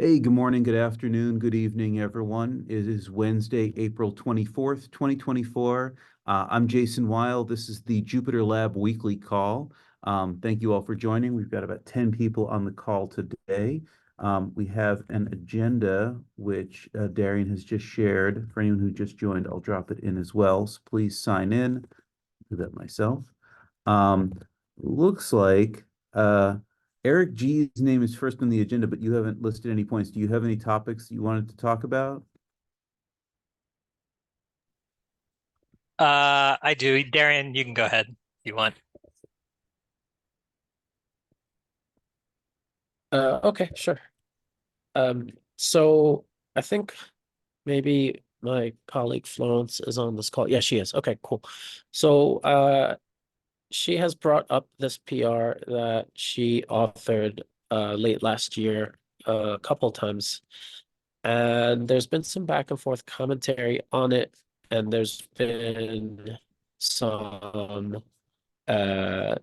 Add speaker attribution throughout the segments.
Speaker 1: Hey, good morning, good afternoon, good evening, everyone. It is Wednesday, April 24th, 2024. I'm Jason Weil. This is the JupyterLab weekly call. Thank you all for joining. We've got about 10 people on the call today. We have an agenda which Darian has just shared. For anyone who just joined, I'll drop it in as well. So please sign in. Do that myself. Um, Looks like Eric G's name is first on the agenda, but you haven't listed any points. Do you have any topics you wanted to talk about?
Speaker 2: I do. Darian, you can go ahead if you want.
Speaker 3: Okay, sure. So I think maybe my colleague Florence is on this call. Yeah, she is. Okay, cool. So she has brought up this PR that she authored late last year a couple times. And there's been some back and forth commentary on it, and there's been some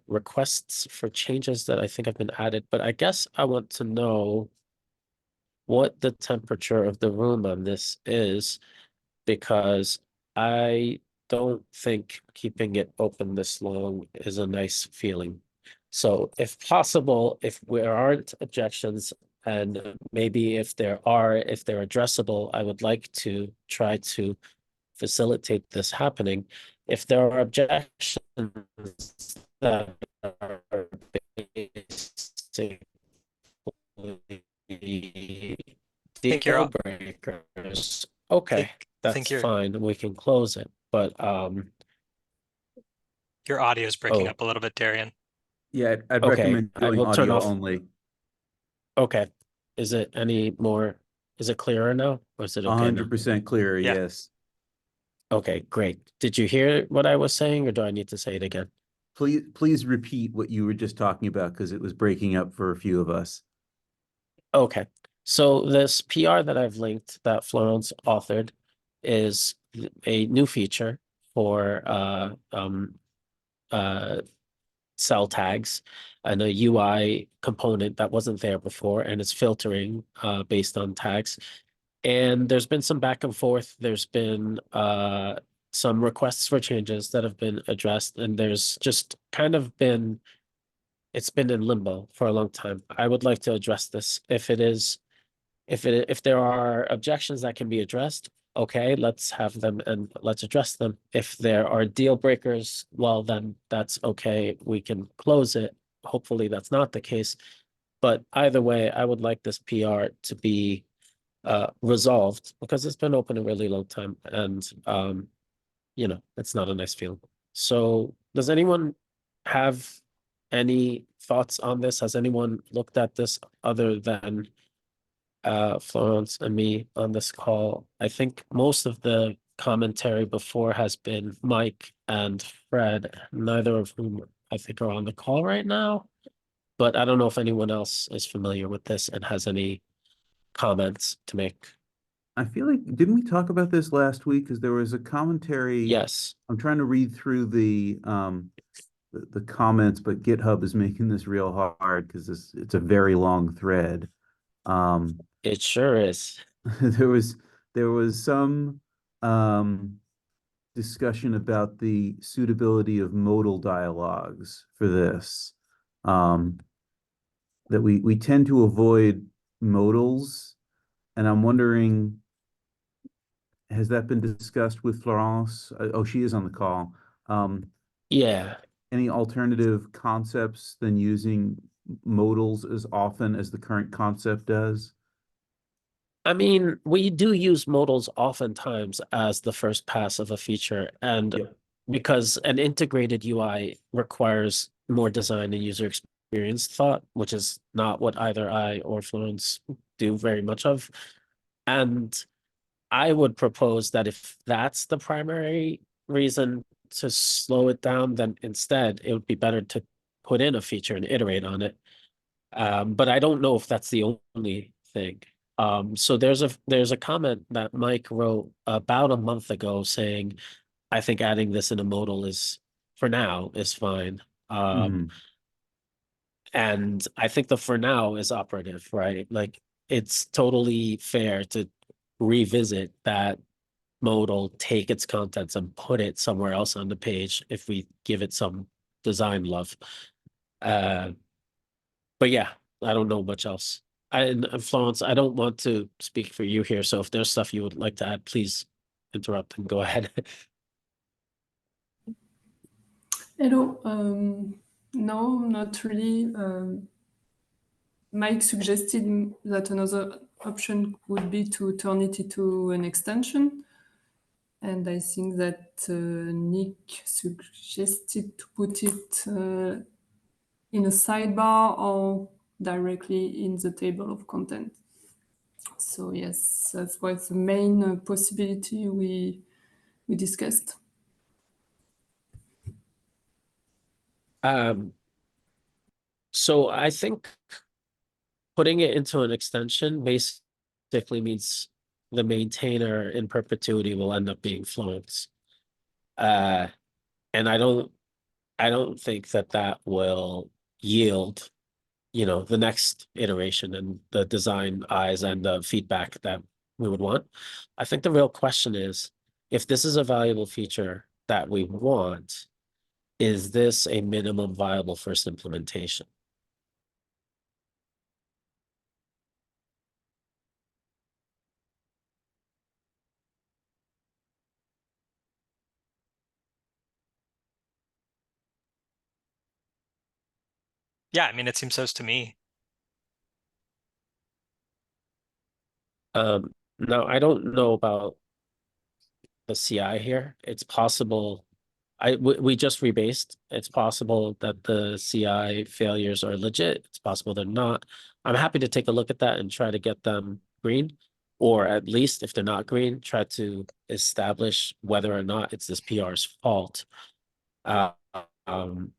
Speaker 3: requests for changes that I think have been added, but I guess I want to know what the temperature of the room on this is, because I don't think keeping it open this long is a nice feeling. So if possible, if there aren't objections, and maybe if there are, if they're addressable, I would like to try to facilitate this happening. If there are objections that are basically
Speaker 2: Think you're
Speaker 3: deal breakers, okay,
Speaker 2: think
Speaker 3: that's fine. We can close it. But
Speaker 2: your audio is breaking
Speaker 3: oh,
Speaker 2: up a little bit, Darian.
Speaker 1: Yeah, I'd
Speaker 3: okay.
Speaker 1: recommend
Speaker 3: I
Speaker 1: doing
Speaker 3: will turn
Speaker 1: audio
Speaker 3: off.
Speaker 1: only.
Speaker 3: Okay. Is it any more? Is it clearer now? Or is it okay now?
Speaker 1: 100% clearer,
Speaker 2: Yeah.
Speaker 1: yes.
Speaker 3: Okay, great. Did you hear what I was saying, or do I need to say it again?
Speaker 1: Please repeat what you were just talking about because it was breaking up for a few of us.
Speaker 3: Okay. So this PR that I've linked that Florence authored is a new feature for uh cell tags and a UI component that wasn't there before, and it's filtering based on tags. And there's been some back and forth. There's been some requests for changes that have been addressed, and there's just kind of been it's been in limbo for a long time. I would like to address this. If there are objections that can be addressed, okay, let's have them and let's address them. If there are deal breakers, well, then that's okay. We can close it. Hopefully that's not the case. But either way, I would like this PR to be resolved, because it's been open a really long time, and it's not a nice feeling. So does anyone have any thoughts on this? Has anyone looked at this other than Florence and me on this call? I think most of the commentary before has been Mike and Fred, neither of whom I think are on the call right now. But I don't know if anyone else is familiar with this and has any comments to make.
Speaker 1: I feel like, didn't we talk about this last week? Because there was a commentary.
Speaker 3: Yes,
Speaker 1: I'm trying to read through the comments, but GitHub is making this real hard because it's a very long thread. Um,
Speaker 3: it sure is.
Speaker 1: there was there was some um, discussion about the suitability of modal dialogues for this. Um, that we tend to avoid modals, and I'm wondering, has that been discussed with Florence? Oh, she is on the call.
Speaker 3: Yeah.
Speaker 1: Any alternative concepts than using modals as often as the current concept does?
Speaker 3: I mean, we do use modals oftentimes as the first pass of a feature, and
Speaker 1: Yep.
Speaker 3: because an integrated UI requires more design and user experience thought, which is not what either I or Florence do very much of. And I would propose that if that's the primary reason to slow it down, then instead it would be better to put in a feature and iterate on it. But I don't know if that's the only thing. So there's a comment that Mike wrote about a month ago saying, I think adding this in a modal is, for now, is fine.
Speaker 1: Mhm.
Speaker 3: And I think the for now is operative, right? Like, it's totally fair to revisit that modal, take its contents and put it somewhere else on the page if we give it some design love. But yeah, I don't know much else. And Florence, I don't want to speak for you here, so if there's stuff you would like to add, please interrupt and go ahead.
Speaker 4: Hello. No, not really. Mike suggested that another option would be to turn it into an extension. And I think that Nick suggested to put it in a sidebar or directly in the table of content. So yes, that was the main possibility we discussed.
Speaker 3: So I think putting it into an extension basically means the maintainer in perpetuity will end up being Florence. And I don't think that that will yield, the next iteration and the design eyes and the feedback that we would want. I think the real question is, if this is a valuable feature that we want, is this a minimum viable first implementation?
Speaker 2: Yeah, I mean, it seems so to me.
Speaker 3: Now I don't know about the CI here. It's possible we just rebased. It's possible that the CI failures are legit. It's possible they're not. I'm happy to take a look at that and try to get them green, or at least if they're not green, try to establish whether or not it's this PR's fault. Uh, um,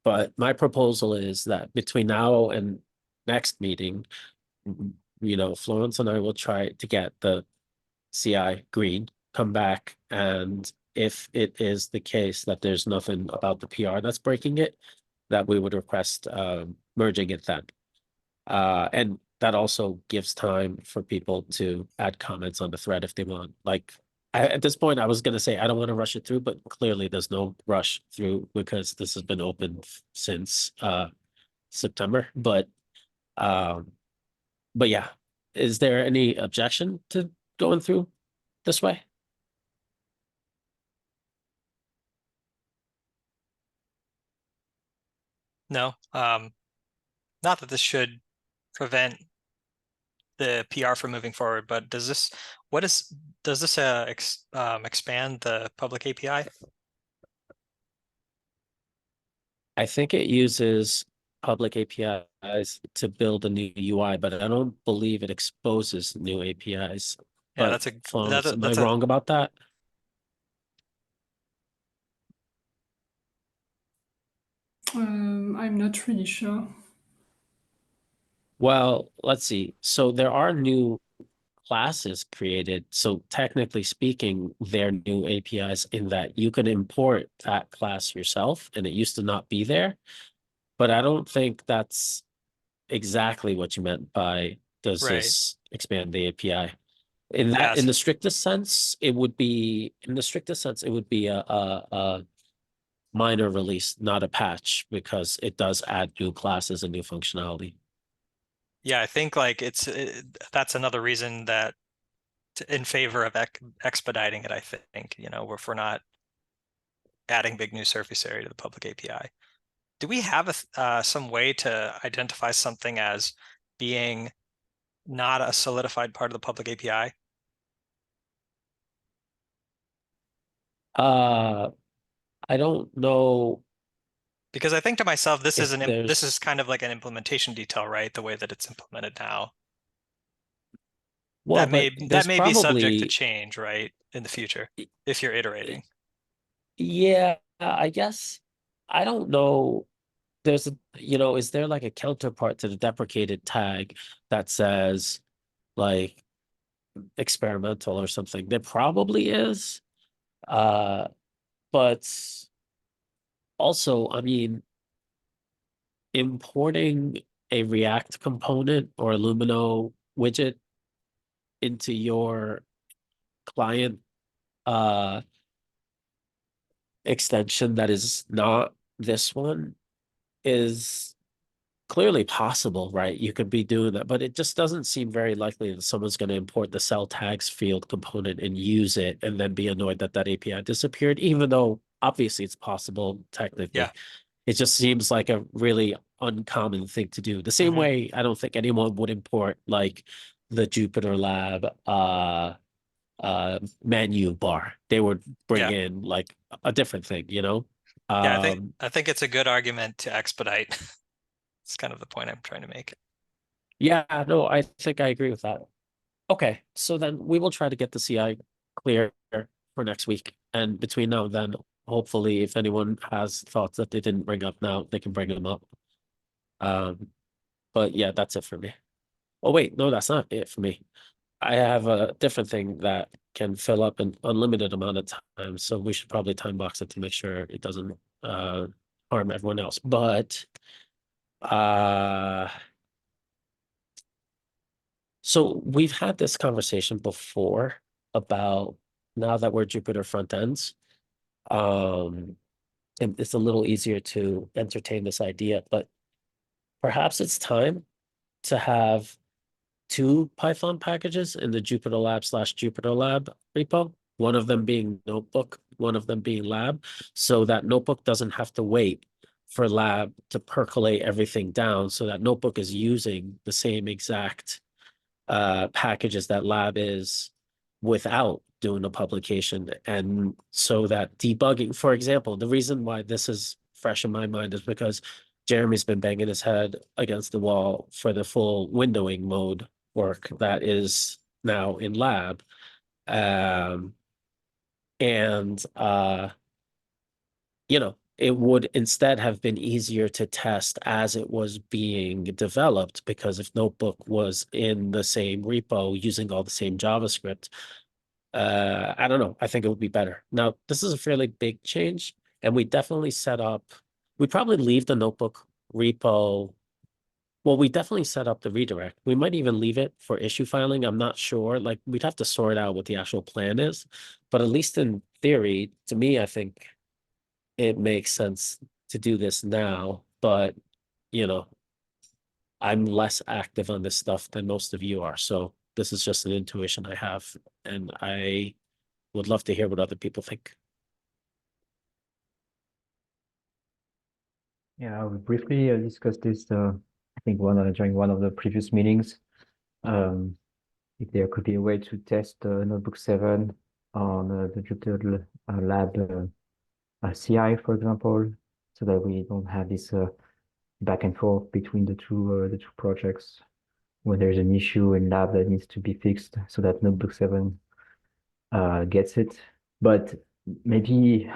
Speaker 3: but my proposal is that between now and next meeting, Florence and I will try to get the CI green, come back, and if it is the case that there's nothing about the PR that's breaking it, that we would request merging it then. And that also gives time for people to add comments on the thread if they want. Like at this point, I was going to say I don't want to rush it through, but clearly there's no rush through because this has been open since September. But yeah, is there any objection to going through this way?
Speaker 2: No, not that this should prevent the PR from moving forward, but does this expand the public API?
Speaker 3: I think it uses public APIs to build a new UI, but I don't believe it exposes new APIs.
Speaker 2: Yeah,
Speaker 3: But Florence, am I wrong about that?
Speaker 4: I'm not really sure.
Speaker 3: Well, let's see. So there are new classes created. So technically speaking, they're new APIs in that you can import that class yourself, and it used to not be there. But I don't think that's exactly what you meant by does
Speaker 2: Right.
Speaker 3: this expand the API?
Speaker 2: Yeah,
Speaker 3: In the strictest sense, it would be a minor release, not a patch, because it does add new classes and new functionality.
Speaker 2: yeah, I think like that's another reason that in favor of expediting it, I think, if we're not adding big new surface area to the public API. Do we have some way to identify something as being not a solidified part of the public API?
Speaker 3: I don't know
Speaker 2: Because I think to myself, this
Speaker 3: if
Speaker 2: is kind of like an implementation detail, right? The way that it's implemented now.
Speaker 3: well, but
Speaker 2: that
Speaker 3: there's
Speaker 2: may be subject to
Speaker 3: probably,
Speaker 2: change, right, in the future if you're iterating.
Speaker 3: yeah, I guess I don't know. Is there like a counterpart to the deprecated tag that says like experimental or something? There probably is. But also, I mean, importing a React component or a Lumino widget into your client extension that is not this one is clearly possible, right? You could be doing that, but it just doesn't seem very likely that someone's going to import the cell tags field component and use it and then be annoyed that that API disappeared, even though obviously it's possible technically.
Speaker 2: Yeah.
Speaker 3: It just seems like a really uncommon thing to do. The same way I don't think anyone would import like the JupyterLab menu bar. They would bring in like a different thing, you know?
Speaker 2: Yeah, I think it's a good argument to expedite. It's kind of the point I'm trying to make.
Speaker 3: Yeah, no, I think I agree with that. Okay, so then we will try to get the CI clear for next week. And between now and then, hopefully, if anyone has thoughts that they didn't bring up now, they can bring them up. But yeah, that's it for me. Oh, wait, no, that's not it for me. I have a different thing that can fill up an unlimited amount of time, so we should probably time box it to make sure it doesn't harm everyone else. But so we've had this conversation before about now that we're Jupyter front ends. And it's a little easier to entertain this idea, but perhaps it's time to have two Python packages in the JupyterLab/JupyterLab repo, one of them being notebook, one of them being lab, so that notebook doesn't have to wait for lab to percolate everything down, so that notebook is using the same exact packages that lab is without doing a publication. And so that debugging, for example, the reason why this is fresh in my mind is because Jeremy's been banging his head against the wall for the full windowing mode work that is now in lab. You know, it would instead have been easier to test as it was being developed, because if Notebook was in the same repo using all the same JavaScript, I don't know, I think it would be better. Now, this is a fairly big change, and we definitely we'd probably leave the Notebook repo. Well, we definitely set up the redirect. We might even leave it for issue filing. I'm not sure. Like, we'd have to sort out what the actual plan is. But at least in theory, to me, I think it makes sense to do this now. But, you know, I'm less active on this stuff than most of you are. So this is just an intuition I have. And I would love to hear what other people think.
Speaker 5: Yeah, we briefly discussed this, I think during one of the previous meetings. If there could be a way to test Notebook 7 on the JupyterLab CI, for example, so that we don't have this back and forth between the two projects when there's an issue in lab that needs to be fixed, so that Notebook 7 gets it. But maybe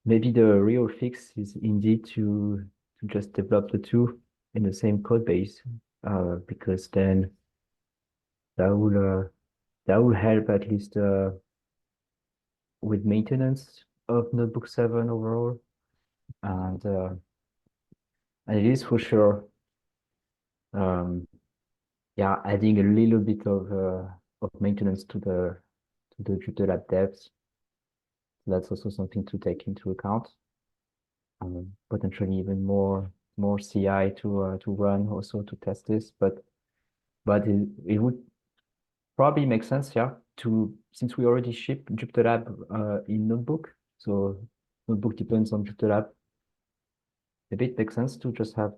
Speaker 5: the real fix is indeed to just develop the two in the same code base, because then that will help at least with maintenance of Notebook 7 overall, and it is for sure, yeah, adding a little bit of maintenance to the JupyterLab devs. That's also something to take into account. Potentially even more CI to run also to test this, but it would probably make sense, yeah, since we already ship JupyterLab in Notebook, so Notebook depends on JupyterLab. Maybe it makes sense to just have,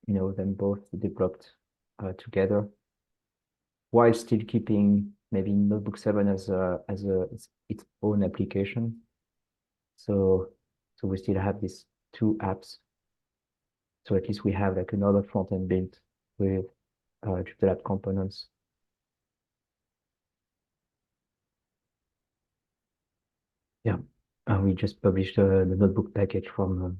Speaker 5: them both developed together, while still keeping maybe Notebook 7 as its own application. So we still have these two apps. So at least we have like another front end built with JupyterLab components. Yeah, we just published the notebook package from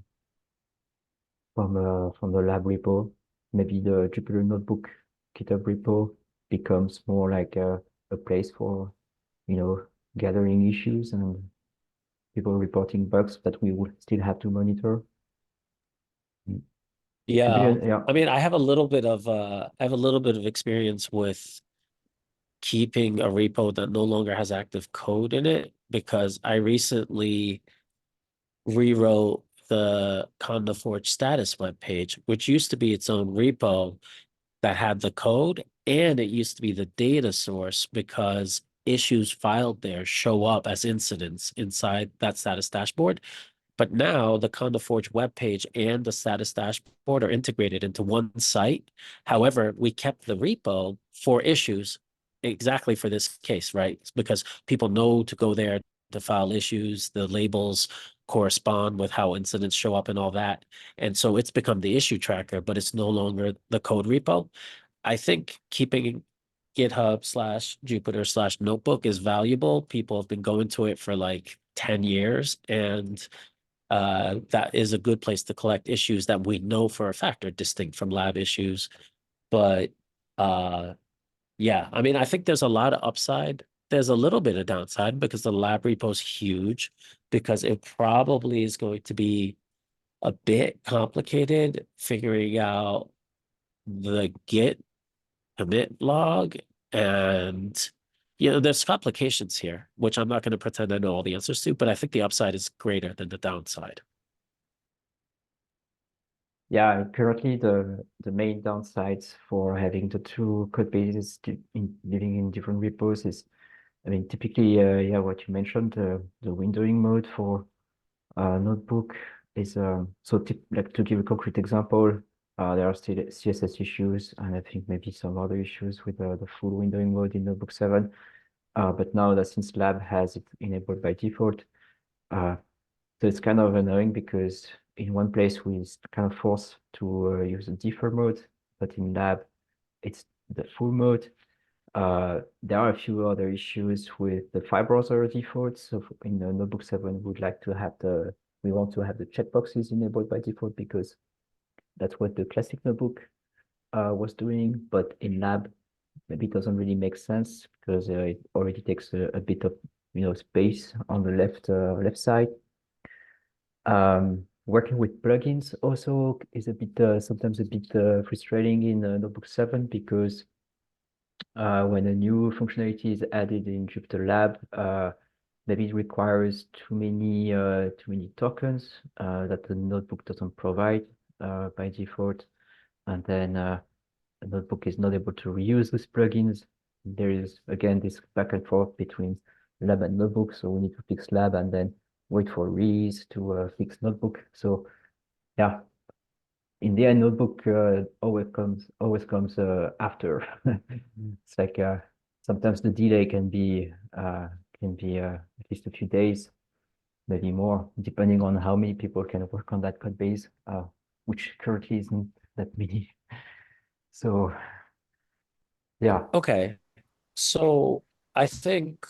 Speaker 5: the lab repo. Maybe the Jupyter Notebook GitHub repo becomes more like a place for, gathering issues and people reporting bugs that we will still have to monitor.
Speaker 3: Yeah,
Speaker 5: Yeah.
Speaker 3: I mean, I have a little bit of experience with keeping a repo that no longer has active code in it because I recently rewrote the Conda Forge status web page, which used to be its own repo that had the code, and it used to be the data source because issues filed there show up as incidents inside that status dashboard. But now the Conda Forge webpage and the status dashboard are integrated into one site. However, we kept the repo for issues exactly for this case, right? Because people know to go there to file issues, the labels correspond with how incidents show up and all that. And so it's become the issue tracker, but it's no longer the code repo. I think keeping GitHub/Jupyter/notebook is valuable. People have been going to it for like 10 years, and that is a good place to collect issues that we know for a fact are distinct from lab issues. But yeah, I mean, I think there's a lot of upside. There's a little bit of downside because the lab repo is huge, because it probably is going to be a bit complicated figuring out the Git commit log, and there's complications here, which I'm not going to pretend I know all the answers to, but I think the upside is greater than the downside.
Speaker 5: Yeah, currently the main downsides for having the two code bases living in different repos is, I mean, typically, yeah, what you mentioned, the windowing mode for notebook is so like to give a concrete example, there are still CSS issues, and I think maybe some other issues with the full windowing mode in Notebook 7. But now that since Lab has it enabled by default, so it's kind of annoying because in one place we kind of forced to use the default mode, but in Lab it's the full mode. There are a few other issues with the file browser default. So in the Notebook 7, we want to have the checkboxes enabled by default because that's what the classic notebook was doing. But in Lab, maybe it doesn't really make sense because it already takes a bit of space on the left side. Working with plugins also is a bit sometimes a bit frustrating in Notebook 7 because when a new functionality is added in JupyterLab, maybe it requires too many tokens that the notebook doesn't provide by default, and then the notebook is not able to reuse these plugins. There is again this back and forth between Lab and notebook, so we need to fix Lab and then wait for Reese to fix notebook. So yeah, in the end, notebook always comes after. It's like sometimes the delay can be at least a few days, maybe more, depending on how many people can work on that code base, which currently isn't that many. So yeah.
Speaker 3: Okay, so I think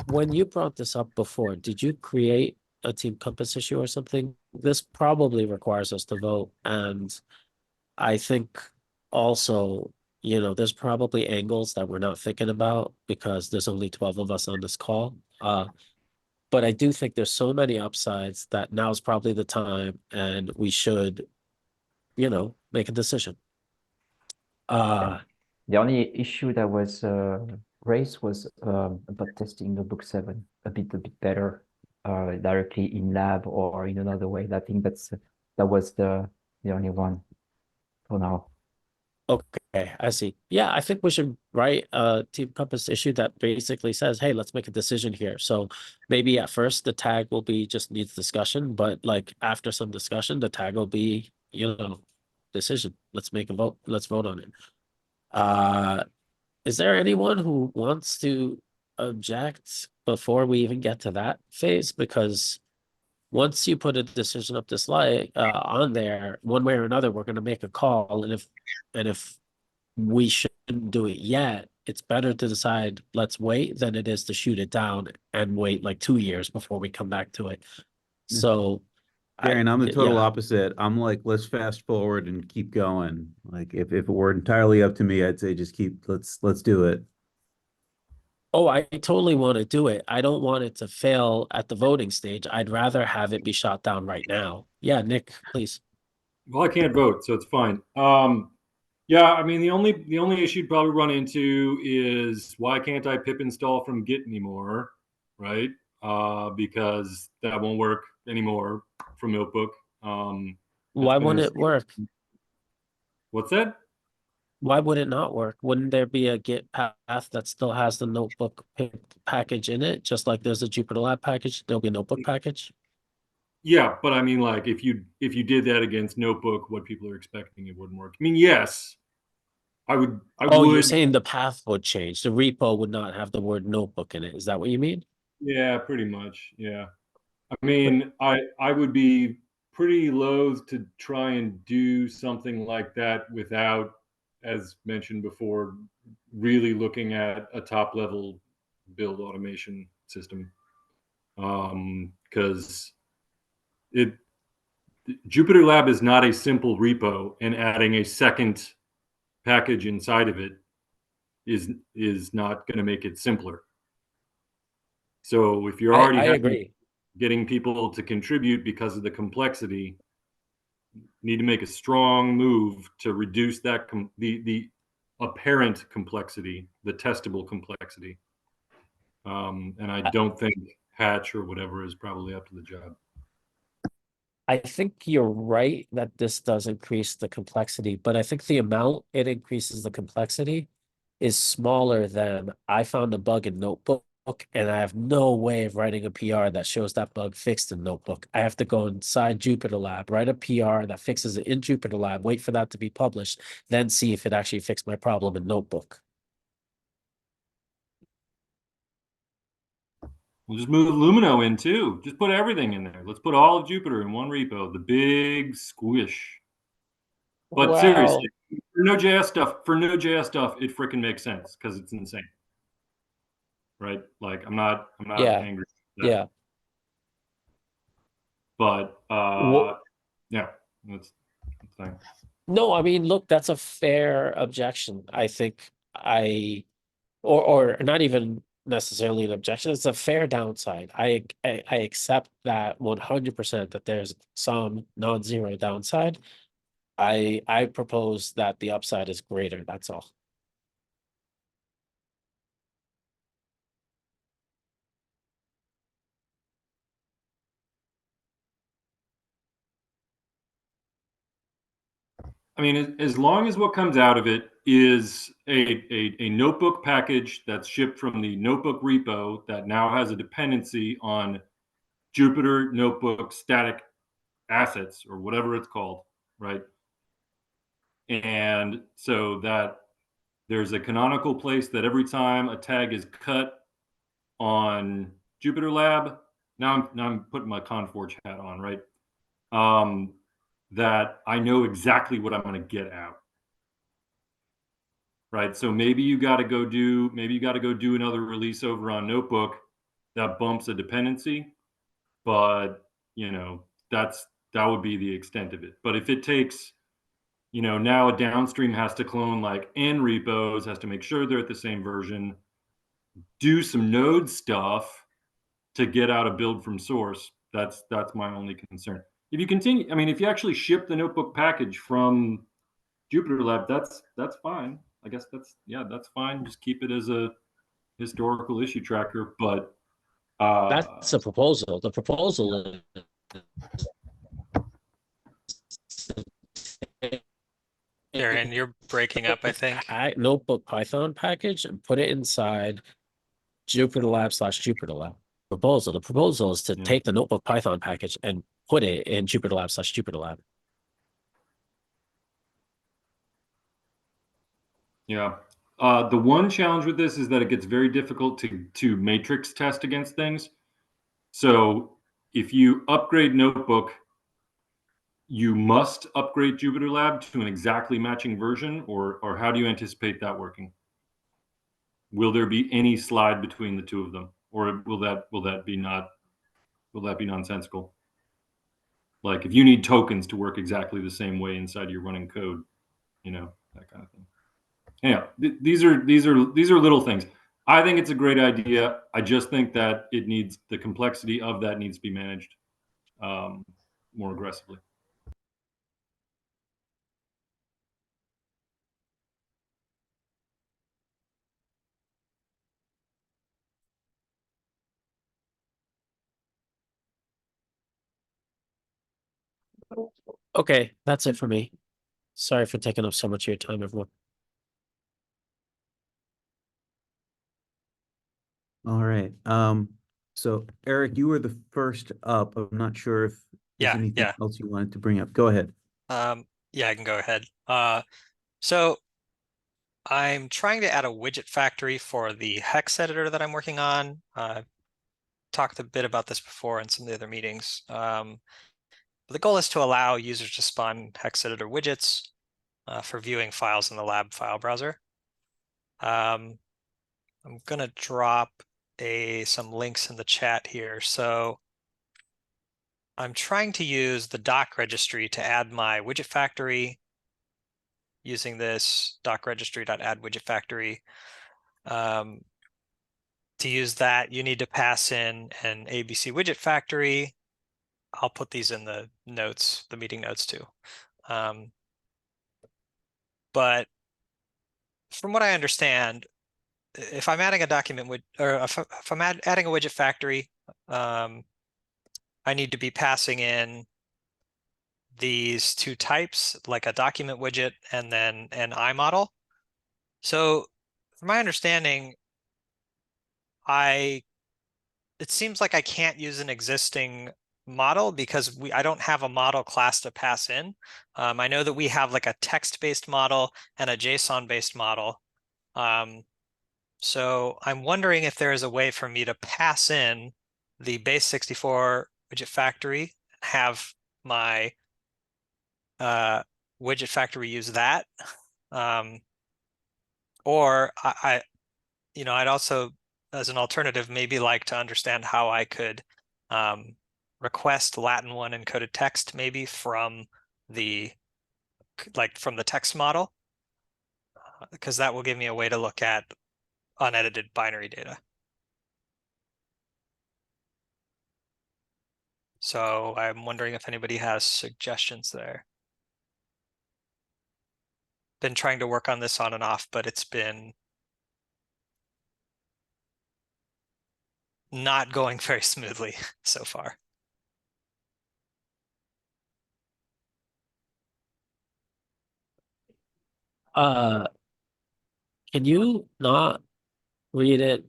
Speaker 3: when you brought this up before, did you create a Team Compass issue or something? This probably requires us to vote, and I think also, there's probably angles that we're not thinking about because there's only 12 of us on this call. But I do think there's so many upsides that now's probably the time, and we should, make a decision.
Speaker 5: The only issue that was raised was about testing Notebook 7 a bit better directly in Lab or in another way. I think that was the only one for now.
Speaker 3: Okay, I see. Yeah, I think we should write a Team Compass issue that basically says, hey, let's make a decision here. So maybe at first the tag will be just needs discussion, but like after some discussion, the tag will be, decision. Let's make a vote. Let's vote on it. Is there anyone who wants to object before we even get to that phase? Because once you put a decision up this slide on there, one way or another, we're going to make a call, and if we shouldn't do it yet, it's better to decide let's wait than it is to shoot it down and wait like 2 years before we come back to it. So
Speaker 1: Darren, I'm the total
Speaker 3: yeah.
Speaker 1: opposite. I'm like, let's fast forward and keep going. Like if it were entirely up to me, I'd say just let's do it.
Speaker 3: Oh, I totally want to do it. I don't want it to fail at the voting stage. I'd rather have it be shot down right now. Yeah, Nick, please.
Speaker 6: Well, I can't vote, so it's fine. Yeah, I mean, the only issue you'd probably run into is why can't I pip install from Git anymore, right? Because that won't work anymore from Notebook.
Speaker 3: Why wouldn't it work?
Speaker 6: What's that?
Speaker 3: Why would it not work? Wouldn't there be a Git path that still has the notebook package in it? Just like there's a JupyterLab package, there'll be a notebook package.
Speaker 6: Yeah, but I mean, like, if you did that against Notebook, what people are expecting, it wouldn't work. I mean, yes, I would.
Speaker 3: Oh, you're saying the path would change. The repo would not have the word notebook in it. Is that what you mean?
Speaker 6: Yeah, pretty much. Yeah. I mean, I would be pretty loath to try and do something like that without, as mentioned before, really looking at a top level build automation system. Because JupyterLab is not a simple repo, and adding a second package inside of it is not going to make it simpler. So if you're already
Speaker 3: I agree.
Speaker 6: getting people to contribute because of the complexity, need to make a strong move to reduce that the apparent complexity, the testable complexity. And I don't think Hatch or whatever is probably up to the job.
Speaker 3: I think you're right that this does increase the complexity, but I think the amount it increases the complexity is smaller than I found a bug in Notebook and I have no way of writing a PR that shows that bug fixed in Notebook. I have to go inside JupyterLab, write a PR that fixes it in JupyterLab, wait for that to be published, then see if it actually fixed my problem in Notebook.
Speaker 6: We'll just move Lumino in too. Just put everything in there. Let's put all of Jupyter in one repo. The big squish. But
Speaker 3: Wow.
Speaker 6: seriously, for Node.js stuff, it freaking makes sense because it's insane, right? Like I'm not
Speaker 3: Yeah.
Speaker 6: angry.
Speaker 3: Yeah.
Speaker 6: But
Speaker 3: Wha-
Speaker 6: yeah, that's fine.
Speaker 3: No, I mean, look, that's a fair objection. I think or not even necessarily an objection. It's a fair downside. I accept that 100% that there's some non-zero downside. I propose that the upside is greater. That's all.
Speaker 6: I mean, as long as what comes out of it is a notebook package that's shipped from the notebook repo that now has a dependency on Jupyter Notebook static assets or whatever it's called, right? And so that there's a canonical place that every time a tag is cut on JupyterLab, now I'm putting my Conforge hat on, right? That I know exactly what I'm going to get out. Right. So maybe you got to go do another release over on Notebook that bumps a dependency, but that would be the extent of it. But if it takes, now a downstream has to clone like N repos, has to make sure they're at the same version, do some node stuff to get out a build from source. That's my only concern. If you continue, I mean, if you actually ship the Notebook package from JupyterLab, that's fine. I guess that's fine. Just keep it as a historical issue tracker. But
Speaker 3: That's a proposal. The proposal is
Speaker 2: Aaron, you're breaking up, I think.
Speaker 3: Notebook Python package and put it inside JupyterLab/JupyterLab. Proposal. The proposal is to take the Notebook Python package and put it in JupyterLab/JupyterLab.
Speaker 6: Yeah. The one challenge with this is that it gets very difficult to matrix test against things. So if you upgrade Notebook, you must upgrade JupyterLab to an exactly matching version, or how do you anticipate that working? Will there be any slide between the two of them, or will that be nonsensical? Like if you need tokens to work exactly the same way inside your running code, that kind of thing. Yeah, these are little things. I think it's a great idea. I just think that the complexity of that needs to be managed more aggressively.
Speaker 3: Okay, that's it for me. Sorry for taking up so much of your time, everyone.
Speaker 1: All right. So Eric, you were the first up. I'm not sure if there's
Speaker 2: Yeah,
Speaker 1: anything
Speaker 2: yeah.
Speaker 1: else you wanted to bring up. Go ahead.
Speaker 2: Yeah, I can go ahead. So I'm trying to add a widget factory for the hex editor that I'm working on. Talked a bit about this before in some of the other meetings. The goal is to allow users to spawn hex editor widgets for viewing files in the lab file browser. I'm gonna drop some links in the chat here. So I'm trying to use the doc registry to add my widget factory using this doc registry.add widget factory. To use that, you need to pass in an ABC widget factory. I'll put these in the notes, the meeting notes too. But from what I understand, if I'm adding a document if I'm adding a widget factory, I need to be passing in these two types, like a document widget and then an iModel. So from my understanding, it seems like I can't use an existing model because I don't have a model class to pass in. I know that we have like a text-based model and a JSON-based model. So I'm wondering if there is a way for me to pass in the base64 widget factory, have my widget factory use that. Or I'd also, as an alternative, maybe like to understand how I could request Latin 1 encoded text maybe from the text model, because that will give me a way to look at unedited binary data. So I'm wondering if anybody has suggestions there. Been trying to work on this on and off, but it's been not going very smoothly so far.
Speaker 3: Can you not read it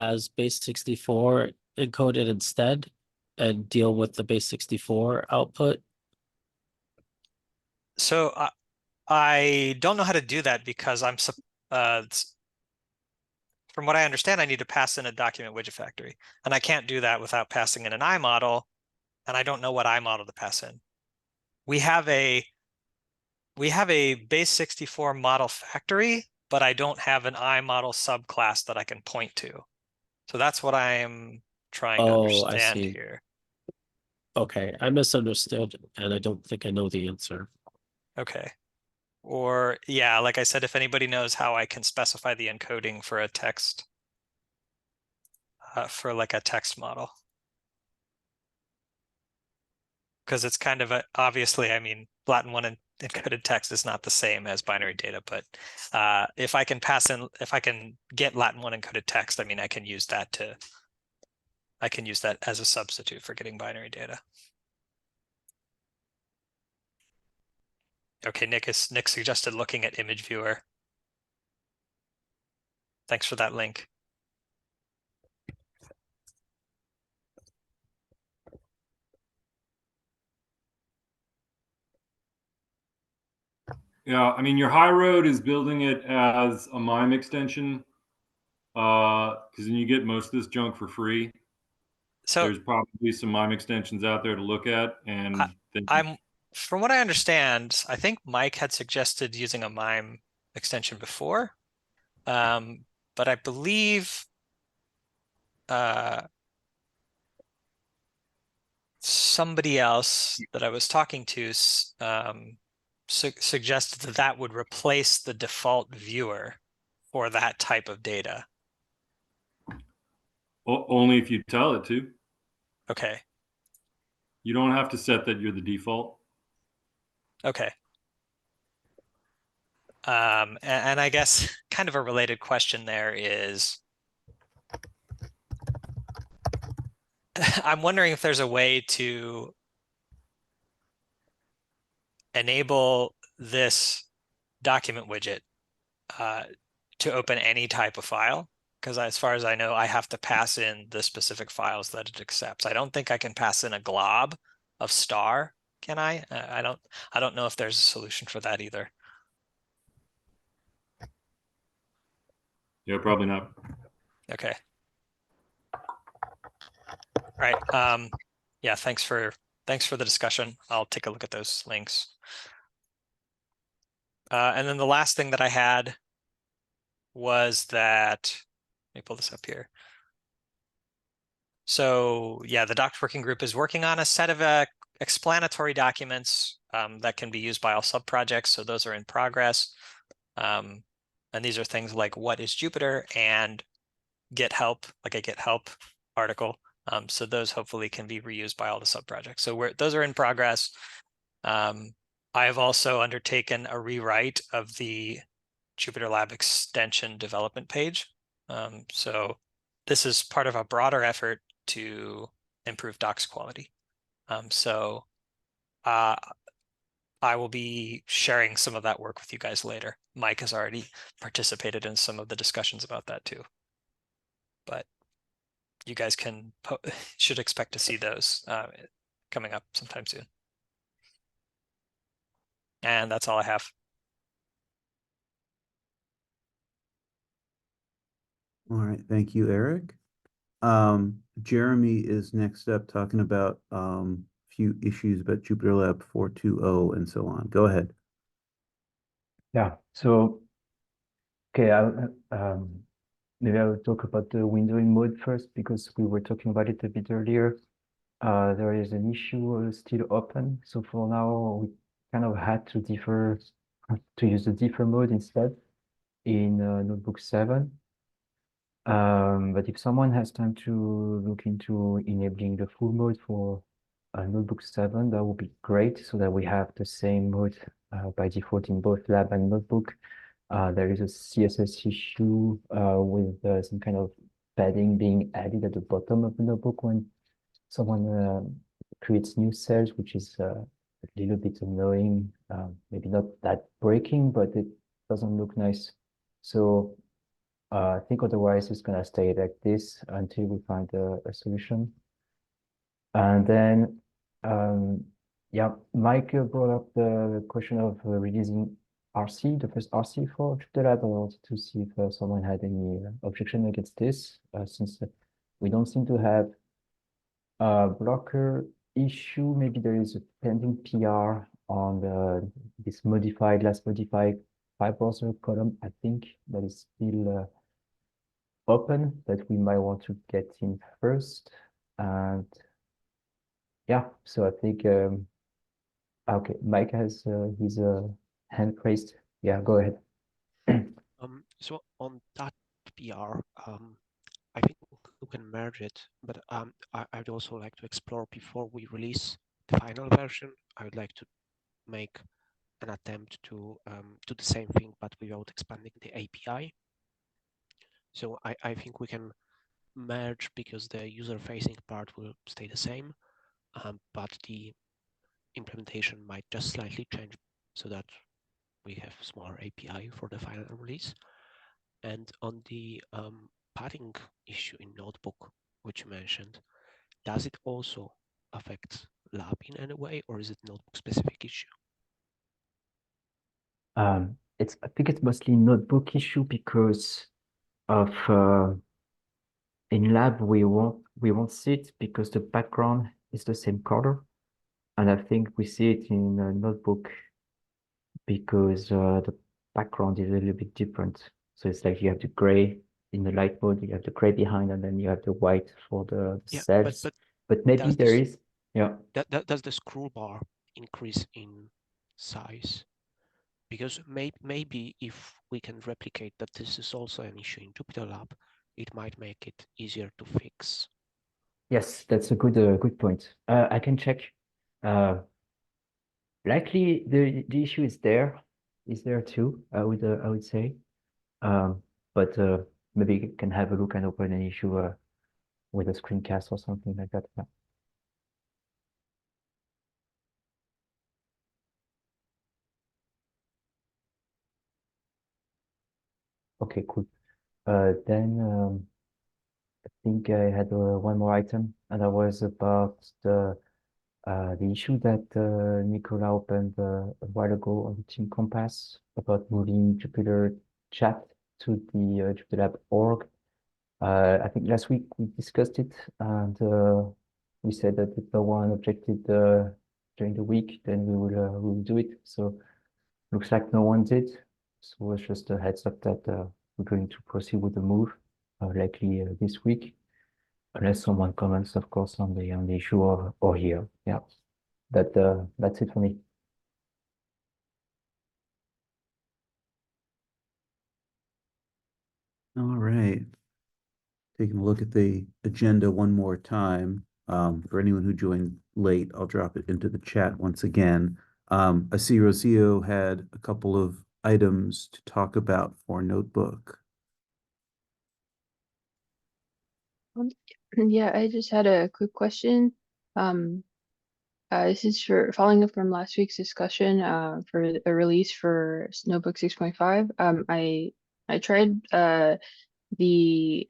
Speaker 3: as base64 encoded instead and deal with the base64 output?
Speaker 2: So I don't know how to do that because from what I understand, I need to pass in a document widget factory, and I can't do that without passing in an iModel, and I don't know what iModel to pass in. We have a base64 model factory, but I don't have an iModel subclass that I can point to. So that's what I am trying to
Speaker 3: I
Speaker 2: understand
Speaker 3: see.
Speaker 2: here.
Speaker 3: Okay, I misunderstood, and I don't think I know the answer.
Speaker 2: Okay. Or yeah, like I said, if anybody knows how I can specify the encoding for a text, for like a text model. Because it's kind of obviously, I mean, Latin 1 encoded text is not the same as binary data, but if I can get Latin 1 encoded text, I mean, I can use that as a substitute for getting binary data. Okay, Nick suggested looking at image viewer. Thanks for that link.
Speaker 6: Yeah, I mean, your high road is building it as a MIME extension, because then you get most of this junk for free.
Speaker 2: So
Speaker 6: there's probably some MIME extensions out there to look at, and then
Speaker 2: from what I understand, I think Mike had suggested using a MIME extension before, but I believe somebody else that I was talking to suggested that would replace the default viewer for that type of data.
Speaker 6: only if you tell it to.
Speaker 2: Okay.
Speaker 6: You don't have to set that you're the default.
Speaker 2: Okay. And I guess kind of a related question there is, I'm wondering if there's a way to enable this document widget to open any type of file. Because as far as I know, I have to pass in the specific files that it accepts. I don't think I can pass in a glob of star, can I? I don't know if there's a solution for that either.
Speaker 6: Yeah, probably not.
Speaker 2: Okay. All right. Yeah, thanks for the discussion. I'll take a look at those links. And then the last thing that I had was that, let me pull this up here. So yeah, the docs working group is working on a set of explanatory documents that can be used by all sub-projects. So those are in progress. And these are things like what is Jupyter and get help, like a get help article. So those hopefully can be reused by all the sub-projects. So those are in progress. I have also undertaken a rewrite of the JupyterLab extension development page. So this is part of a broader effort to improve docs quality. So I will be sharing some of that work with you guys later. Mike has already participated in some of the discussions about that too. But you guys should expect to see those coming up sometime soon. And that's all I have.
Speaker 1: All right, thank you, Eric. Jeremy is next up talking about few issues about JupyterLab 4.2.0 and so on. Go ahead.
Speaker 5: Yeah, so okay, maybe I will talk about the windowing mode first because we were talking about it a bit earlier. There is an issue still open. So for now, we kind of had to use the defer mode instead in Notebook 7. But if someone has time to look into enabling the full mode for Notebook 7, that would be great so that we have the same mode by default in both lab and notebook. There is a CSS issue with some kind of padding being added at the bottom of the notebook when someone creates new cells, which is a little bit annoying. Maybe not that breaking, but it doesn't look nice. So I think otherwise it's gonna stay like this until we find a solution. And then, yeah, Mike brought up the question of releasing RC, the first RC for JupyterLab. I wanted to see if someone had any objection against this, since we don't seem to have a blocker issue. Maybe there is a pending PR on this last modified file browser column. I think that is still open that we might want to get in first. And yeah, so I think okay, Mike has his hand raised. Yeah, go ahead.
Speaker 7: So on that PR, I think we can merge it, but I'd also like to explore before we release the final version. I would like to make an attempt to do the same thing, but without expanding the API. So I think we can merge because the user-facing part will stay the same, but the implementation might just slightly change so that we have smaller API for the final release. And on the padding issue in Notebook, which you mentioned, does it also affect lab in any way, or is it Notebook specific issue?
Speaker 5: I think it's mostly Notebook issue because of in lab we won't see it because the background is the same color, and I think we see it in Notebook because the background is a little bit different. So it's like you have the gray in the light mode, you have the gray behind, and then you have the white for the cells. But maybe there is, yeah.
Speaker 7: Does the scroll bar increase in size? Because maybe if we can replicate that this is also an issue in JupyterLab, it might make it easier to fix.
Speaker 5: Yes, that's a good point. I can check. Likely the issue is there too. I would say, but maybe you can have a look and open an issue with a screencast or something like that. Yeah. Okay, cool. Then I think I had one more item, and that was about the issue that Nicola opened a while ago on Team Compass about moving Jupyter chat to the JupyterLab org. I think last week we discussed it, and we said that if no one objected during the week, then we will do it. So looks like no one did. So it's just a heads up that we're going to proceed with the move, likely this week, unless someone comments, of course, on the issue or here. Yeah, that's it for me.
Speaker 1: All right. Taking a look at the agenda one more time. For anyone who joined late, I'll drop it into the chat once again. I see Rocio had a couple of items to talk about for Notebook.
Speaker 8: Yeah, I just had a quick question. This is for following up from last week's discussion for a release for Notebook 6.5. I tried the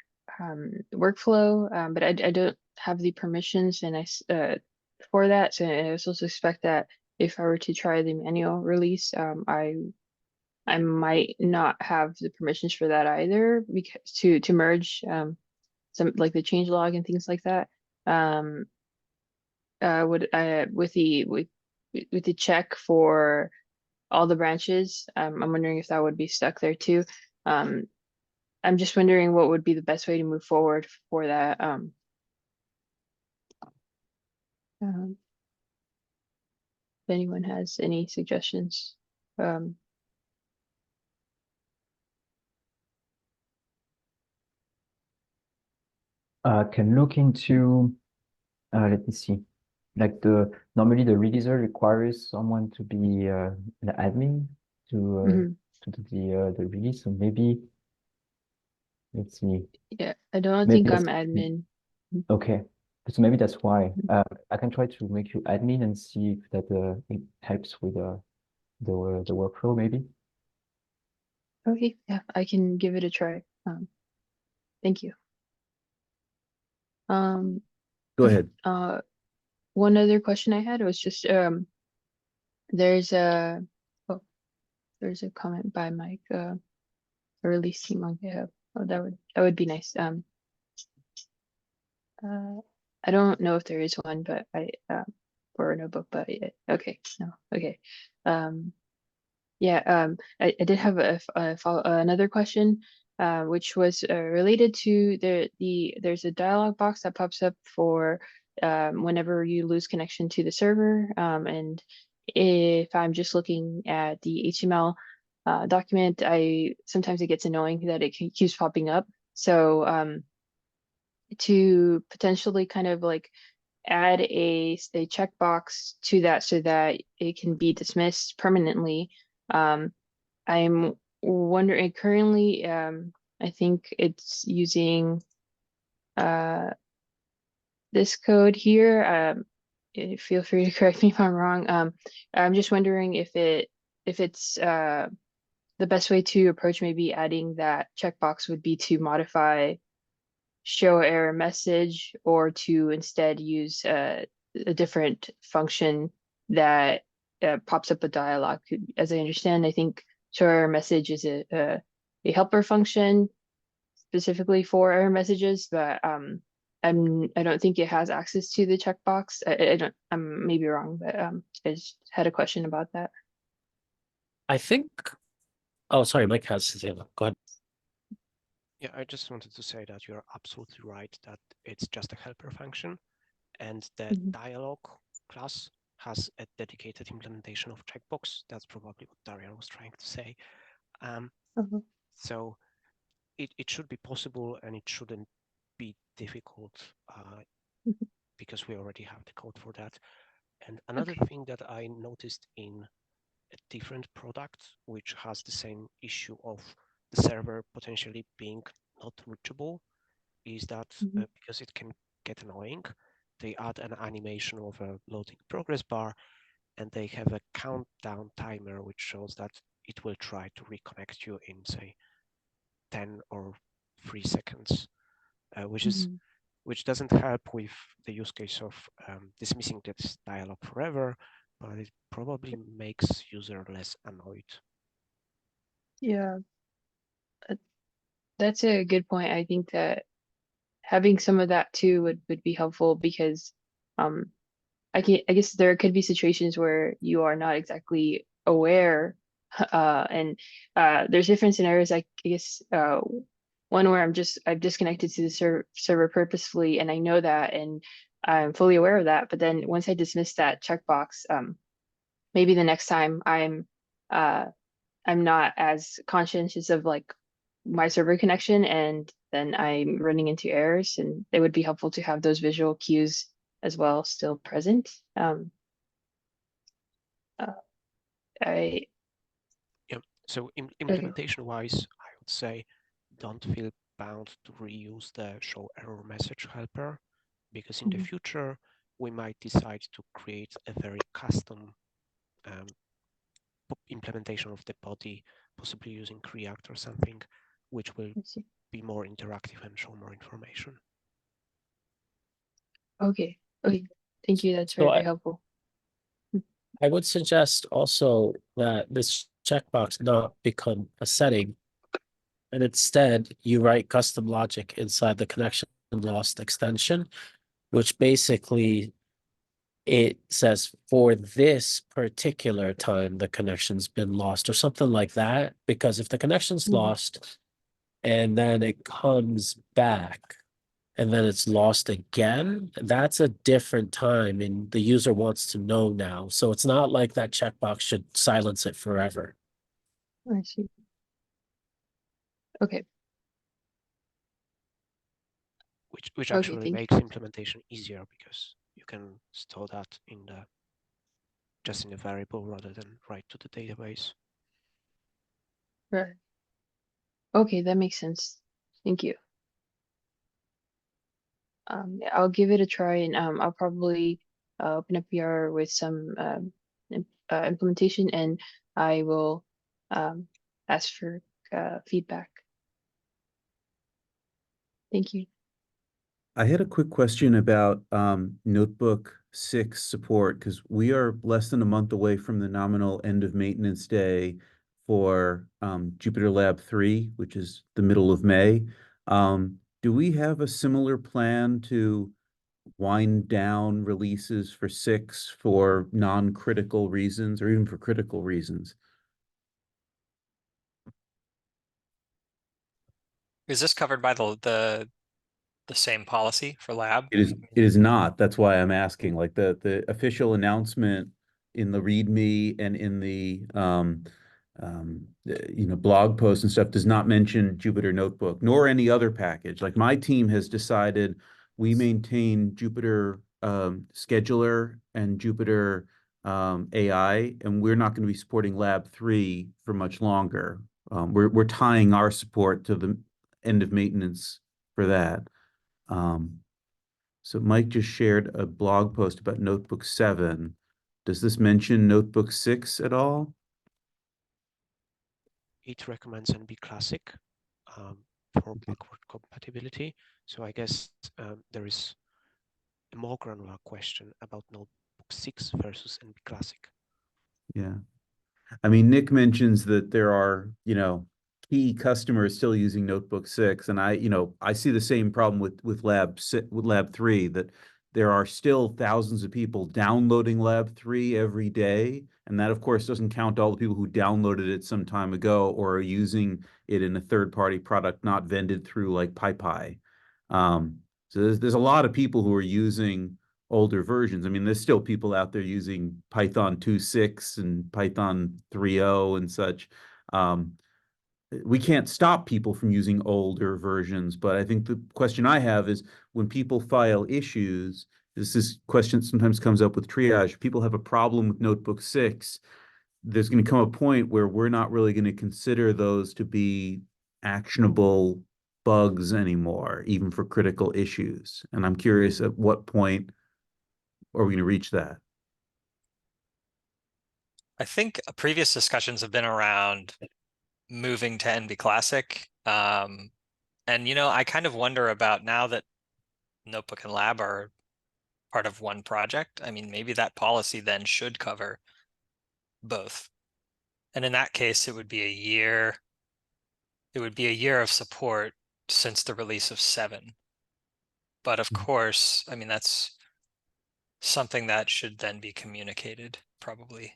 Speaker 8: workflow, but I don't have the permissions and for that. So I also suspect that if I were to try the manual release, I might not have the permissions for that either, because to merge some like the change log and things like that. Would with the check for all the branches, I'm wondering if that would be stuck there too. I'm just wondering what would be the best way to move forward for that. If anyone has any suggestions.
Speaker 5: Can look into, let me see, like normally the releaser requires someone to be an admin to do the release. So maybe, let's see.
Speaker 8: Yeah, I don't
Speaker 5: Maybe
Speaker 8: think I'm
Speaker 5: that's-
Speaker 8: admin.
Speaker 5: Okay, so maybe that's why. I can try to make you admin and see if that it helps with the workflow maybe.
Speaker 8: Okay, yeah, I can give it a try. Thank you.
Speaker 1: Go ahead.
Speaker 8: One other question I had was just there's a there's a comment by Mike, a release team on GitHub. Oh, that would be nice. I don't know if there is one, but for a notebook, but yeah, okay, no, okay. Yeah, I did have another question, which was related to there's a dialog box that pops up for whenever you lose connection to the server, and if I'm just looking at the HTML document, sometimes it gets annoying that it keeps popping up. So to potentially kind of like add a checkbox to that so that it can be dismissed permanently. I'm wondering currently, I think it's using this code here. Feel free to correct me if I'm wrong. I'm just wondering if it's the best way to approach maybe adding that checkbox would be to modify show error message, or to instead use a different function that pops up a dialog. As I understand, I think show error message is a helper function specifically for error messages, but I don't think it has access to the checkbox. I don't. I'm maybe wrong, but I just had a question about that.
Speaker 3: I think. Oh, sorry, Mike has his hand up. Go ahead.
Speaker 7: Yeah, I just wanted to say that you're absolutely right that it's just a helper function, and the dialog class has a dedicated implementation of checkbox. That's probably what Darian was trying to say. So it should be possible, and it shouldn't be difficult because we already have the code for that. And another thing that I noticed in a different product, which has the same issue of the server potentially being not reachable, is that because it can get annoying, they add an animation of a loading progress bar, and they have a countdown timer which shows that it will try to reconnect you in, say, 10 or 3 seconds, which is
Speaker 8: Mhm.
Speaker 7: which doesn't help with the use case of dismissing this dialog forever, but it probably makes user less annoyed.
Speaker 8: Yeah, uh, that's a good point. I think that having some of that too would be helpful because I guess there could be situations where you are not exactly aware, and there's different scenarios. I guess one where I've disconnected to the server purposefully, and I know that, and I'm fully aware of that. But then once I dismiss that checkbox, maybe the next time uh, I'm not as conscientious of like my server connection, and then I'm running into errors, and it would be helpful to have those visual cues as well still present. Uh, I
Speaker 7: Yeah. So
Speaker 8: okay.
Speaker 7: implementation wise, I would say don't feel bound to reuse the show error message helper, because in the
Speaker 8: Mhm.
Speaker 7: future we might decide to create a very custom implementation of the body, possibly using React or something, which will
Speaker 8: Let's see.
Speaker 7: be more interactive and show more information.
Speaker 8: Okay. Okay. Thank you. That's
Speaker 3: So
Speaker 8: very helpful.
Speaker 3: I would suggest also that this checkbox not become a setting, and instead you write custom logic inside the connection lost extension, which basically it says for this particular time the connection's been lost or something like that. Because if the connection's
Speaker 8: Mhm.
Speaker 3: lost and then it comes back and then it's lost again, that's a different time and the user wants to know now. So it's not like that checkbox should silence it forever.
Speaker 8: I see. Okay.
Speaker 7: Which
Speaker 8: Okay.
Speaker 7: actually
Speaker 8: Thank
Speaker 7: makes implementation easier because you can store that in the just in a variable rather than write to the database.
Speaker 8: you. Right. Okay, that makes sense. Thank you. Yeah, I'll give it a try, and I'll probably open up PR with some implementation, and I will ask for feedback. Thank you.
Speaker 1: I had a quick question about Notebook 6 support, because we are less than a month away from the nominal end of maintenance day for JupyterLab 3, which is the middle of May. Do we have a similar plan to wind down releases for 6 for non-critical reasons or even for critical reasons?
Speaker 2: Is this covered by the same policy for lab?
Speaker 1: It is not. That's why I'm asking. Like the official announcement in the README and in the blog post and stuff does not mention Jupyter Notebook nor any other package. Like my team has decided we maintain Jupyter Scheduler and Jupyter AI, and we're not going to be supporting Lab 3 for much longer. We're tying our support to the end of maintenance for that. So Mike just shared a blog post about Notebook 7. Does this mention Notebook 6 at all?
Speaker 7: It recommends NB Classic for backward compatibility. So I guess there is a more granular question about Notebook 6 versus NB Classic.
Speaker 1: Yeah. I mean, Nick mentions that there are, key customers still using Notebook 6, and I see the same problem with Lab 3, that there are still thousands of people downloading Lab 3 every day, and that of course doesn't count all the people who downloaded it some time ago or are using it in a third-party product not vended through like PyPy. So there's a lot of people who are using older versions. I mean, there's still people out there using Python 2.6 and Python 3.0 and such. We can't stop people from using older versions, but I think the question I have is when people file issues, this question sometimes comes up with triage. People have a problem with Notebook 6. There's going to come a point where we're not really going to consider those to be actionable bugs anymore, even for critical issues. And I'm curious at what point are we going to reach that?
Speaker 2: I think previous discussions have been around moving to NB Classic And I kind of wonder about now that Notebook and Lab are part of one project. I mean, maybe that policy then should cover both. And in that case, it would be a year. It would be a year of support since the release of 7. But of course, I mean, that's something that should then be communicated probably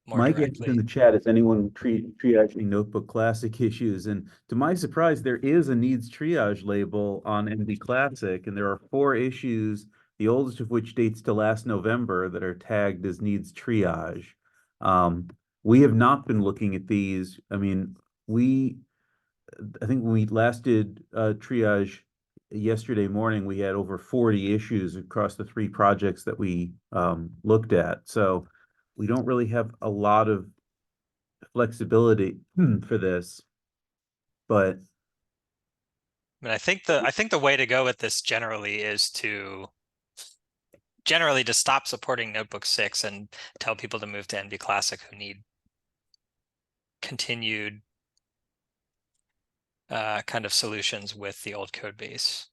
Speaker 2: more
Speaker 1: Mike asked in
Speaker 2: directly.
Speaker 1: the chat, is anyone triaging Notebook Classic issues? And to my surprise, there is a needs triage label on NB Classic, and there are 4 issues, the oldest of which dates to last November, that are tagged as needs triage. We have not been looking at these. I mean, I think when we last did triage yesterday morning, we had over 40 issues across the 3 projects that we looked at. So we don't really have a lot of flexibility for this, but
Speaker 2: I mean, I think the way to go with this generally is to stop supporting Notebook 6 and tell people to move to NB Classic who need continued kind of solutions with the old code base.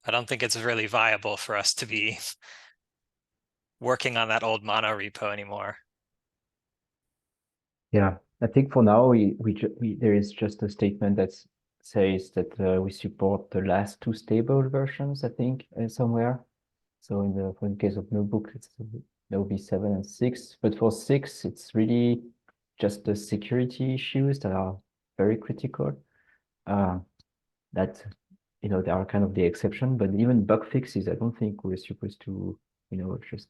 Speaker 2: I don't think it's really viable for us to be working on that old mono repo anymore.
Speaker 5: Yeah, I think for now there is just a statement that says that we support the last 2 stable versions, I think, somewhere. So for the case of Notebook, there will be 7 and 6, but for 6, it's really just the security issues that are very critical. That they are kind of the exception, but even bug fixes, I don't think we're supposed to just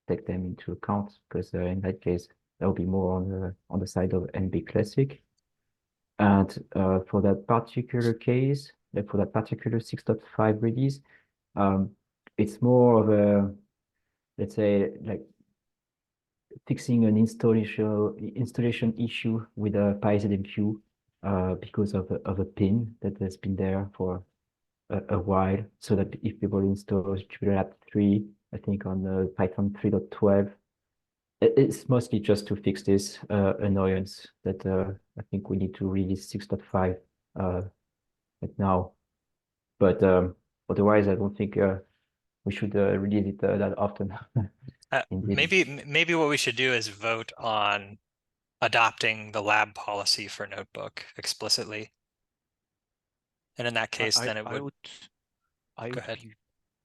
Speaker 5: take them into account, because in that case that will be more on the side of NB Classic. And for that particular case, for that particular 6.5 release, it's more of a, let's say, like fixing an installation issue with a PyZMQ because of a pin that has been there for a while, so that if people install JupyterLab 3, I think on Python 3.12, it's mostly just to fix this annoyance that I think we need to release 6.5 right now. But otherwise, I don't think we should release it that often.
Speaker 2: Maybe what we should do is vote on adopting the lab policy for Notebook explicitly. And in that case, then it would.
Speaker 7: I
Speaker 2: Go
Speaker 7: would
Speaker 2: ahead.
Speaker 7: be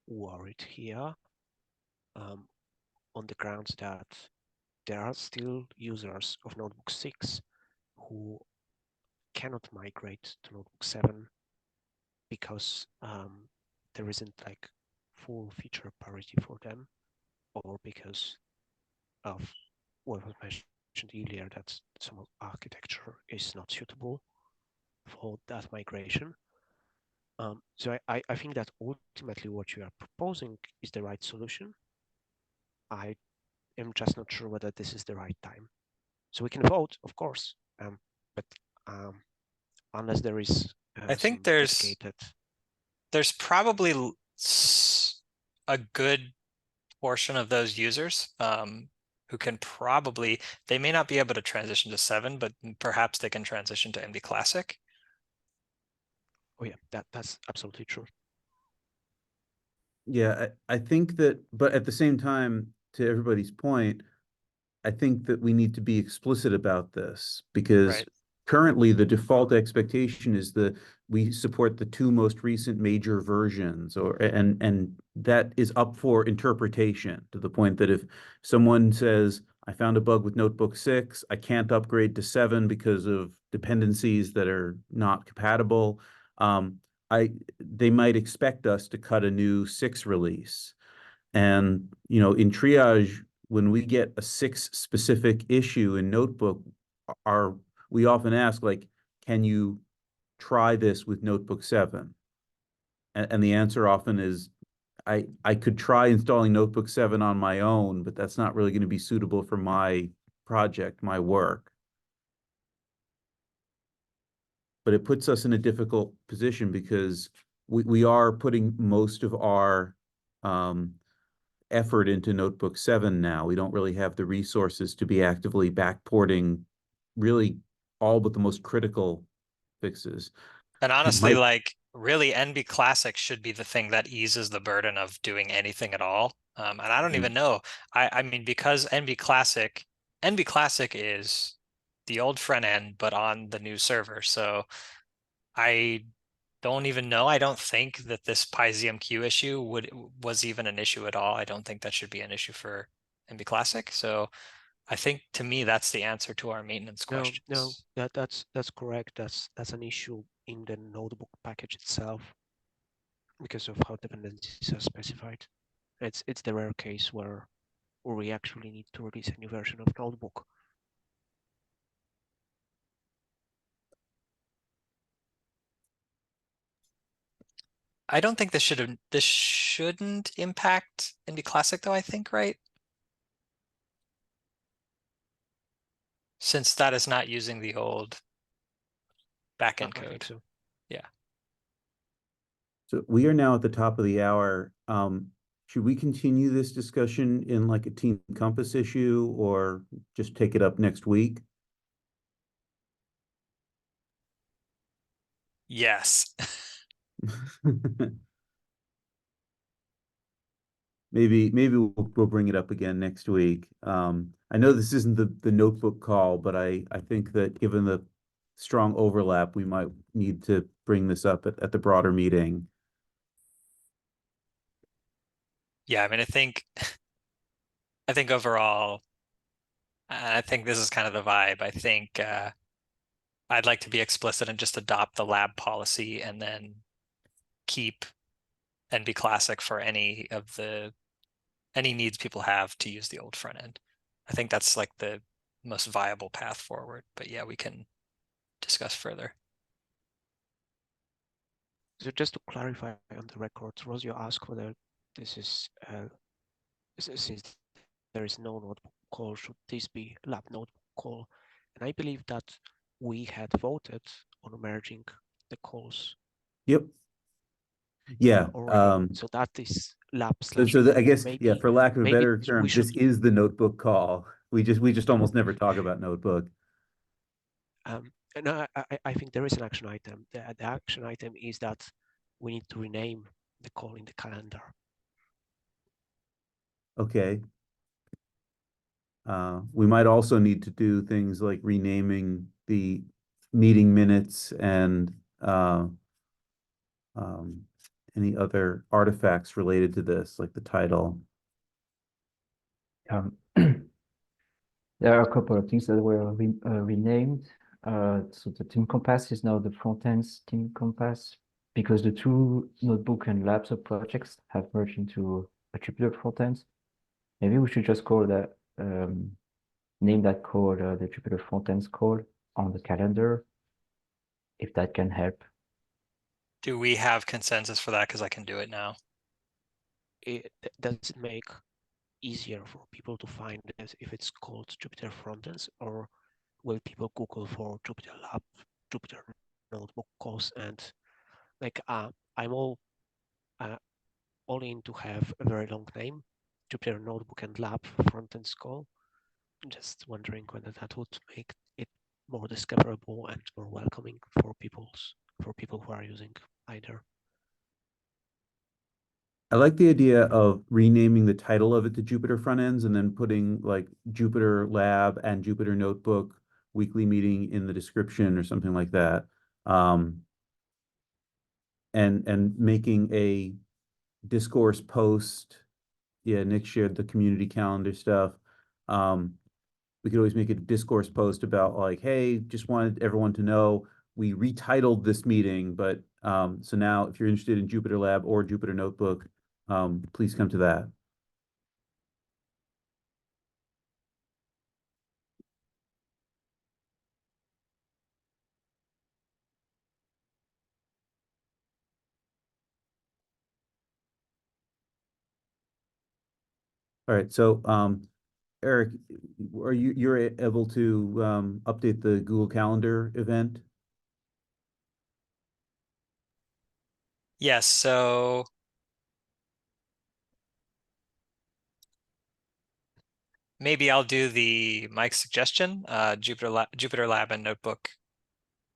Speaker 7: worried here on the grounds that there are still users of Notebook 6 who cannot migrate to Notebook 7 because there isn't like full feature parity for them, or because of what was mentioned earlier, that some architecture is not suitable for that migration. So I think that ultimately what you are proposing is the right solution. I am just not sure whether this is the right time. So we can vote, of course, but unless there is
Speaker 2: I think there's probably a good portion of those users who can probably, they may not be able to transition to 7, but perhaps they can transition to NB Classic.
Speaker 7: Oh yeah, that's absolutely true.
Speaker 1: yeah, I think that, but at the same time, to everybody's point, I think that we need to be explicit about this, because
Speaker 2: Right.
Speaker 1: currently the default expectation is that we support the 2 most recent major versions, and that is up for interpretation, to the point that if someone says, I found a bug with Notebook 6, I can't upgrade to 7 because of dependencies that are not compatible, they might expect us to cut a new 6 release. And in triage, when we get a 6 specific issue in Notebook, we often ask, like, can you try this with Notebook 7? And the answer often is, I could try installing Notebook 7 on my own, but that's not really going to be suitable for my project, my work. But it puts us in a difficult position, because we are putting most of our effort into Notebook 7 now. We don't really have the resources to be actively backporting really all but the most critical fixes.
Speaker 2: And honestly,
Speaker 1: might-
Speaker 2: like really NB Classic should be the thing that eases the burden of doing anything at all. And I don't
Speaker 1: Mhm.
Speaker 2: even know. I mean, because NB Classic is the old front end, but on the new server. So I don't even know. I don't think that this PyZMQ issue was even an issue at all. I don't think that should be an issue for NB Classic. So I think to me that's the answer to our maintenance questions.
Speaker 7: No, that's correct. That's an issue in the notebook package itself because of how dependencies are specified. It's the rare case where we actually need to release a new version of notebook.
Speaker 2: I don't think this shouldn't impact NB Classic though, I think, right? Since that is not using the old backend
Speaker 7: I think
Speaker 2: code.
Speaker 7: so.
Speaker 1: So we are now at the top of the hour. Should we continue this discussion in like a Team Compass issue or just take it up next week?
Speaker 2: Yes.
Speaker 1: Maybe we'll bring it up again next week. I know this isn't the notebook call, but I think that given the strong overlap, we might need to bring this up at the broader meeting.
Speaker 2: Yeah, I mean, I think overall, I think this is kind of the vibe. I think I'd like to be explicit and just adopt the lab policy and then keep NB Classic for any needs people have to use the old front end. I think that's like the most viable path forward. But yeah, we can discuss further.
Speaker 7: So just to clarify on the record, Rosio asked whether this is since there is no notebook call, should this be lab notebook call? And I believe that we had voted on merging the calls.
Speaker 1: Yep. Yeah.
Speaker 7: Already. So that is lab
Speaker 1: So,
Speaker 7: slash
Speaker 1: I guess,
Speaker 7: maybe,
Speaker 1: yeah, for lack of a
Speaker 7: maybe
Speaker 1: better
Speaker 7: we
Speaker 1: term,
Speaker 7: should,
Speaker 1: this is the notebook call. We just almost never talk about notebook.
Speaker 7: and I think there is an action item. The action item is that we need to rename the call in the calendar.
Speaker 1: Okay. We might also need to do things like renaming the meeting minutes and any other artifacts related to this, like the title.
Speaker 5: There are a couple of things that were renamed. So the Team Compass is now the frontends Team Compass because the two notebook and labs projects have merged into a Jupyter frontends. Maybe we should just call that name that call the Jupyter frontends call on the calendar, if that can help.
Speaker 2: Do we have consensus for that? Because I can do it now.
Speaker 7: Does it make easier for people to find this if it's called Jupyter frontends, or will people Google for JupyterLab, Jupyter notebook calls, and like I'm all in to have a very long name, Jupyter notebook and lab frontends call. Just wondering whether that would make it more discoverable and more welcoming for people who are using either.
Speaker 1: I like the idea of renaming the title of it to Jupyter front ends and then putting like JupyterLab and Jupyter Notebook weekly meeting in the description or something like that. And making a discourse post. Yeah, Nick shared the community calendar stuff. We could always make a discourse post about like, hey, just wanted everyone to know we retitled this meeting, but so now if you're interested in JupyterLab or Jupyter Notebook, please come to that. All right, so Eric, are you're able to update the Google Calendar event?
Speaker 2: Yes, so maybe I'll do the Mike's suggestion, JupyterLab and Notebook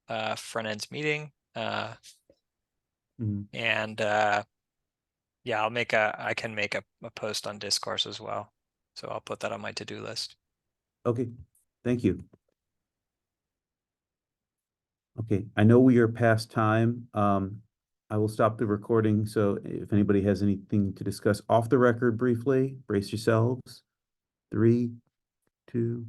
Speaker 2: front ends meeting.
Speaker 1: Mhm.
Speaker 2: And yeah, I can make a post on Discourse as well. So I'll put that on my to-do list.
Speaker 1: Okay, thank you. Okay, I know we are past time. I will stop the recording. So if anybody has anything to discuss off the record briefly, brace yourselves. 3, 2,